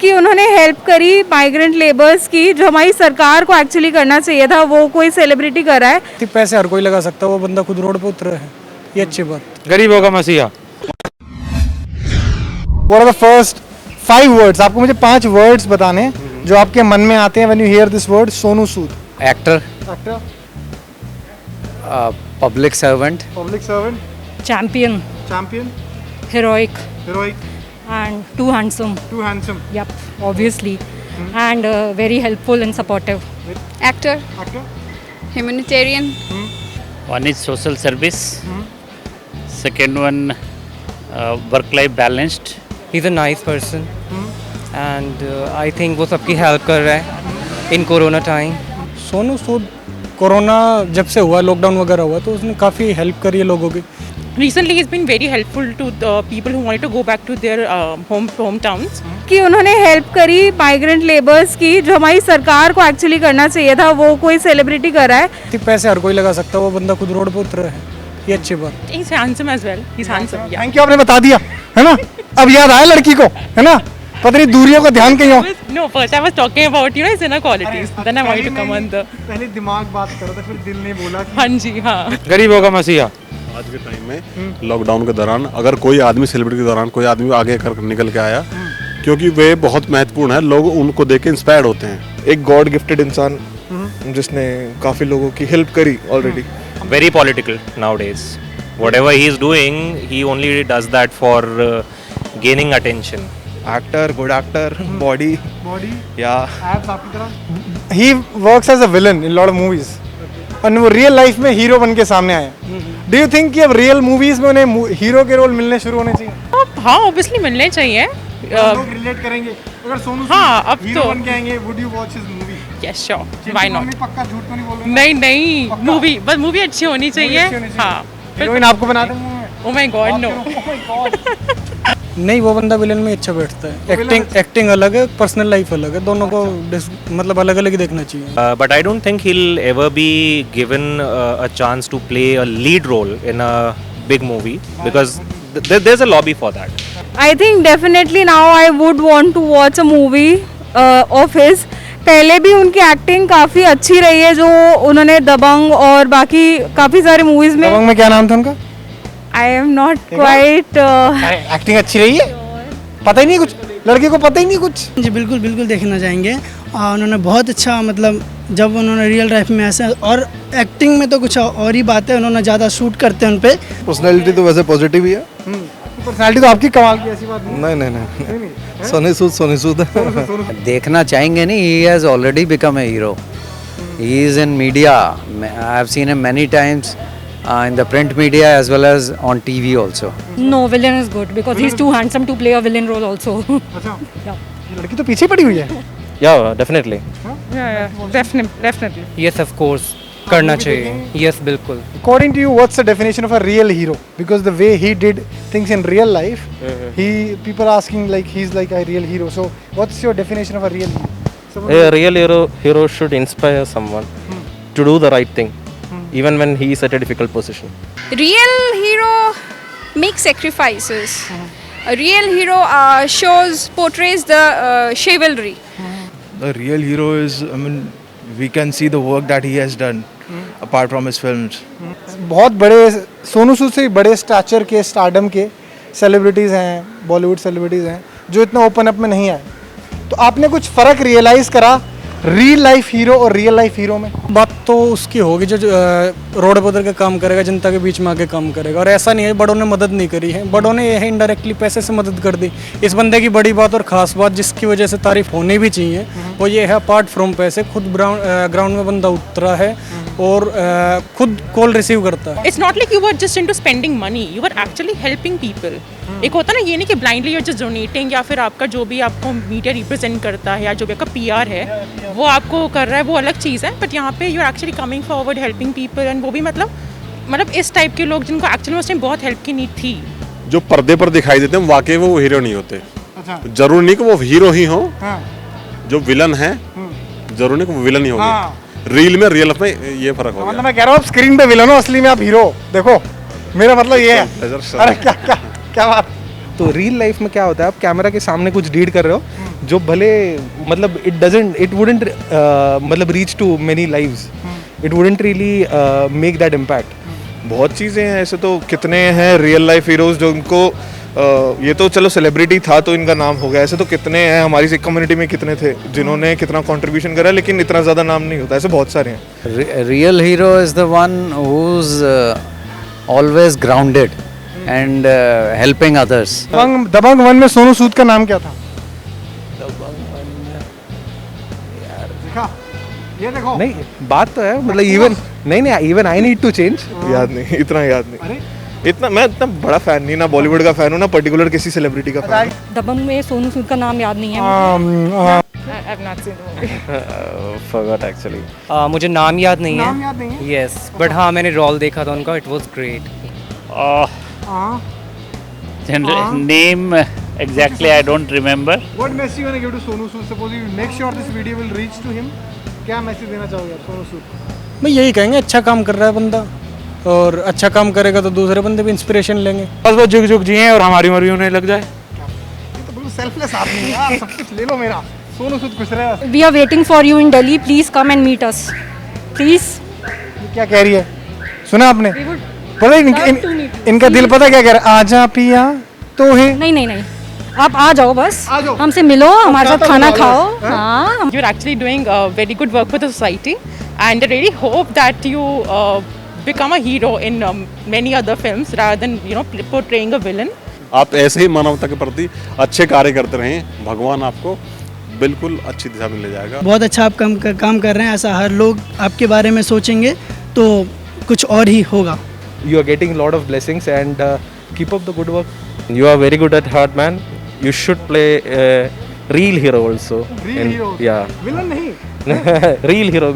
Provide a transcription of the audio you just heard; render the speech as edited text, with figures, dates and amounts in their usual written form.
कि उन्होंने हेल्प करी माइग्रेंट लेबर्स की, जो हमारी सरकार को एक्चुअली करना चाहिए था, वो कोई सेलिब्रिटी कर रहा है। पैसे हर कोई लगा सकता है, वो बंदा खुद रोड पे उतरा है, ये अच्छी बात। गरीबों का मसीहा। What are the first 5 words? आपको मुझे 5 words बताने हैं जो आपके मन में आते हैं when you hear this word Sonu Sood. Actor, Actor, public servant, public servant, Champion, champion, heroic, heroic, and too handsome. too handsome, Yep, obviously. And very helpful and supportive. Actor, actor, humanitarian, One is social service. Second one, work-life balanced. He's a nice person and I think वो सबकी help कर रहा है इन corona time. Sonu Sood corona जब से हुआ, lockdown वगैरह हुआ, तो उसने काफ़ी हेल्प करी है लोगों की। Recently, he's been very helpful to the people who wanted to go back to their hometowns. कि उन्होंने हेल्प करी माइग्रेंट लेबर्स की, जो हमारी सरकार को एक्चुअली करना चाहिए था, वो कोई सेलिब्रिटी कर रहा है। पैसे हर कोई लगा सकता है, वो बंदा खुद रोड पे उतरा है, ये अच्छी बात। He's handsome as well. He's handsome. Yeah. Thank you, आपने बता दिया है ना। अब याद आया लड़की को, है ना, पता नहीं दूरियों का ध्यान कहीं हो। No, first I was talking about his inner qualities. Then I wanted to come on the. पहले दिमाग बात कर रहा था, फिर दिल ने बोला कि हाँ जी, हाँ. गरीबों का मसीहा। आज के टाइम में लॉकडाउन के दौरान अगर कोई आदमी सेलिब्रिटी के दौरान कोई आदमी आगे कर निकल के आया, क्योंकि वे बहुत महत्वपूर्ण है, लोग उनको देख के इंस्पायर्ड होते हैं। एक गॉड गिफ्टेड इंसान जिसने काफी लोगों की हेल्प करी already. Very political nowadays. Whatever he is doing, he only does that for gaining attention. Actor, good actor, body या एब्स आपकी तरह। He works as a villain in lot of movies. और वो रियल लाइफ में hero बन के सामने आए। डू यू थिंक कि अब रियल मूवीज में उन्हें हीरो के रोल मिलने शुरू होने चाहिए? हाँ, obviously मिलने चाहिए. लोग रिलेट करेंगे अगर सोनू हाँ, अब हीरो तो बन के आएंगे, would you watch his movie? Yes, sure. Why not? पक्का झूठ तो नहीं बोल रहे? नहीं नहीं, मूवी बस मूवी अच्छी होनी चाहिए. हाँ. हीरोइन आपको बना देंगे। Oh my God, no. नहीं, वो बंदा विलन में अच्छा बैठता है। एक्टिंग अलग है, पर्सनल लाइफ अलग है, दोनों को मतलब अलग अलग ही देखना चाहिए। But I don't think he'll ever be given a chance to play a lead role in a big movie because there's a lobby for that. I think definitely now I would want to watch a movie of his. पहले भी उनकी acting काफ़ी अच्छी रही है, जो उन्होंने दबंग और बाकी काफ़ी सारे मूवीज़ में। दबंग में क्या नाम था उनका? I am not quite. Acting अच्छी रही है, पता ही नहीं कुछ, लड़के को पता ही नहीं कुछ। जी बिल्कुल बिल्कुल देखना चाहेंगे। उन्होंने बहुत अच्छा, मतलब जब उन्होंने रियल लाइफ में ऐसे, और एक्टिंग में तो कुछ और ही बात है, उन्होंने ज़्यादा शूट करते हैं उन पे। पर्सनैलिटी तो वैसे पॉजिटिव ही है। पर्सनैलिटी तो आपकी कमाल की, ऐसी बात नहीं। नहीं सोनी सूद देखना चाहेंगे नहीं। He has already become a hero. He is in media. I have seen him many times in the print media as well as on TV also. No, villain is good because he's too handsome to play a villain role also. अच्छा, Yeah. ये लड़की तो पीछे पड़ी हुई है। Yeah, definitely. Yeah, definitely. Yes of course करना चाहिए, यस बिल्कुल। According to you, what's the definition of a real hero? Because the way he did things in real life, people are asking like he's like a real hero. So, what's your definition of a real hero? A real hero should inspire someone to do the right thing, even when he is at a difficult position. real hero makes sacrifices. A real hero portrays the chivalry. The real hero is, I mean, we can see the work that he has done apart from his films. बहुत बड़े सोनू सूद से बड़े stature के, stardom के celebrities हैं, Bollywood celebrities हैं, जो इतना ओपन अप में नहीं आए। तो आपने कुछ फ़र्क रियलाइज़ करा रियल लाइफ हीरो और रियल लाइफ हीरो में? बात तो उसकी होगी जो रोड पर उतर के काम करेगा, जनता के बीच में आके काम करेगा। और ऐसा नहीं है बड़ों ने मदद नहीं करी है, बड़ों ने यह है इनडायरेक्टली पैसे से मदद कर दी। इस बंदे की बड़ी बात और ख़ास बात जिसकी वजह से तारीफ होनी भी चाहिए वो ये है, अपार्ट फ्रॉम पैसे, खुद ग्राउंड में बंदा उतरा है और खुद कॉल रिसीव करता है। It's not like you were just into spending money. You were actually helping people. एक होता ना, ये नहीं कि blindly you're just donating, या फिर आपका जो भी आपको मीडिया रिप्रेजेंट करता है या जो भी आपका PR है वो आपको कर रहा है, वो अलग चीज़ है। बट यहाँ पे you are actually coming forward, helping people, and वो भी मतलब इस टाइप के लोग जिनको एक्चुअली उस टाइम बहुत हेल्प की नीड थी। जो पर्दे पर दिखाई देते हैं वाकई वो हीरो नहीं होते। अच्छा, जरूर नहीं कि वो हीरो ही हो। हाँ। जो विलन है जरूर नहीं कि वो विलन ही होंगे। हाँ। रील में रियल में ये फर्क हो गया। मैं कह रहा हूँ स्क्रीन पे विलन हो, असली में आप हीरो। देखो मेरा मतलब ये है। अरे क्या क्या क्या बात। तो रियल लाइफ में क्या होता है, आप कैमरा के सामने कुछ रीड कर रहे हो जो भले मतलब it wouldn't मतलब reach to many lives, it wouldn't really make that impact. बहुत चीज़ें हैं ऐसे, तो कितने हैं रियल लाइफ हीरोज जो उनको ये तो चलो सेलिब्रिटी था तो इनका नाम हो गया, ऐसे तो कितने हैं हमारी कम्युनिटी में, कितने थे जिन्होंने कितना कंट्रीब्यूशन करा लेकिन इतना ज़्यादा नाम नहीं होता, ऐसे बहुत सारे हैं. Real hero is the one who's always grounded and helping others. दबंग 1 में सोनू सूद का नाम क्या था? ये देखो नहीं बात तो है मतलब इवन नहीं even I need to change. याद नहीं, इतना याद नहीं. इतना मैं इतना बड़ा फैन नहीं, ना बॉलीवुड का फैन हूँ ना पर्टिकुलर किसी सेलिब्रिटी का फैन. दबंग में सोनू सूद का नाम याद नहीं है. Forgot actually. मुझे नाम याद नहीं है. यस बट हाँ मैंने रोल देखा था उनका. It was great. Name exactly I don't remember. What message you want to give to Sonu Sood? Suppose you make sure this video will reach to him. क्या मैसेज देना चाहोगे आप सोनू सूद? मैं यही कहेंगे, अच्छा काम कर रहा है बंदा, और अच्छा काम करेगा तो दूसरे बंदे भी इंस्पिरेशन लेंगे. बस वो जुग जुग जिए और हमारी उम्र भी उन्हें लग जाए. ये तो बिल्कुल सेल्फलेस आदमी है यार, सब कुछ ले लो मेरा. सोनू सूद खुश रहे. We are waiting for you in Delhi. Please come and meet us please. क्या कह रही है? सुना आपने? पता है इनका दिल पता क्या कह रहा है? आजा पिया तो है. नहीं आप आ जाओ बस. हमसे मिलो, हमारे साथ खाना खाओ. हाँ. You're actually doing very good work for the society, and I really hope that you become a hero in many other films rather than portraying a villain. आप ऐसे ही मानवता के प्रति अच्छे कार्य करते रहें, भगवान आपको बिल्कुल अच्छी दिशा में ले जाएगा. बहुत अच्छा आप काम कर रहे हैं. ऐसा हर लोग आपके बारे में सोचेंगे तो कुछ और ही होगा. You are getting a lot of blessings and keep up the good work. You are very good at heart, man. You should play a real hero also. Real hero. Yeah. Villain नहीं. Real hero.